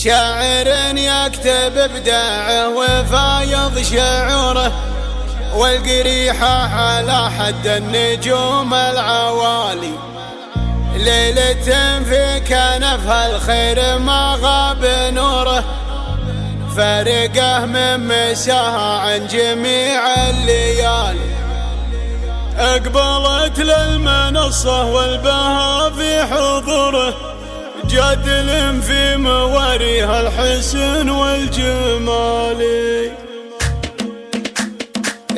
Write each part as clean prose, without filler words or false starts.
شاعر يكتب ابداعه وفايض شعوره، والقريحة على حد النجوم العوالي. ليلة في كنفها الخير ما غاب نوره، فارقه من مساها عن جميع الليالي. اقبلت للمنصة والبها في حضوره، جادل في مواريها الحسن والجمال.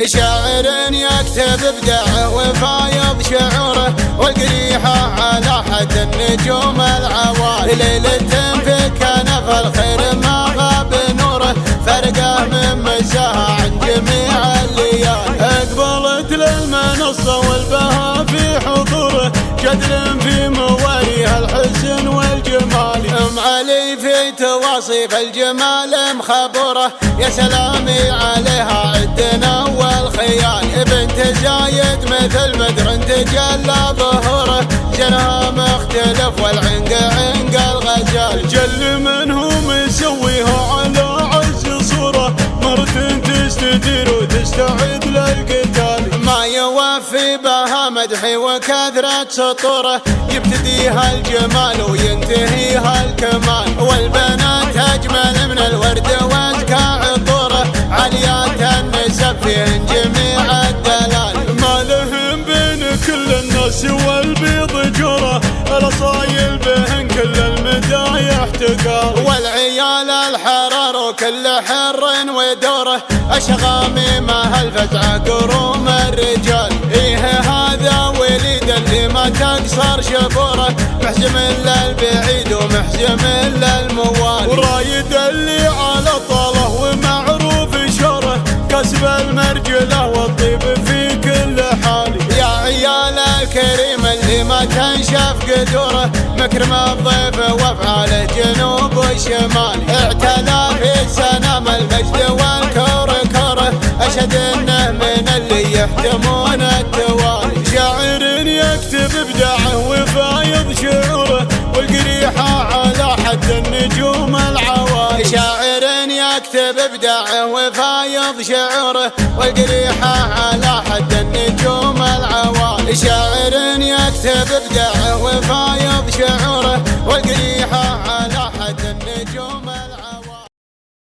شاعر يكتب ابداعه وفايض شعوره، والقريحة على حد النجوم العوالي. ليلة في كنف الخير ما غاب نوره، فرقه من مساها عن جميع الليالي. اقبلت للمنصة والبها في حضوره، جدل في مواريها الحسن والجمال. ام علي في تواصيف الجمال مخبوره، يا سلامي عليها عدنا والخيال. بنت زايد مثل بدر تجلى ظهوره، جنها مختلف والعنق عنق الغزال. جل منهم يسويها على عز صوره، مرة تستدير وتستعد للقتال. ما يوفي بها مدحي وكثرة سطوره، يبتديها الجمال وينتهيها الكمال. والبنات أجمل من الورد وازكى عطوره، عاليات النسب فيهن جميع الدلال. ما لهم بين كل الناس والبيض جوره، الأصايل بهن كل المدايح تقال. والعيال الحرار وكل حر ودوره، أشغامي ما هالفزعة قروم الرجال. إيه هذا وليد اللي ما تقصر شبوره، محزم للبعيد ومحزم للموال. ورايد اللي على طاله ومعروف شوره، كسب المرجله والطيب في كل حال. يا عيال الكريم اللي ما تنشف قدوره، مكرم الضيف وافعاله جنوب وشمال. اعتلى في سنام المجد والكور كوره، اشهد انه من اللي يحتمون التوالي. شاعر يكتب ابداعه وفايض شعوره، والقريحة على حد النجوم العوالي. شاعر يكتب ابداعه وفايض شعوره، والقريحة على حد النجوم العوالي. شاعر يكتب ابداعه وفايض شعوره، والقريحة على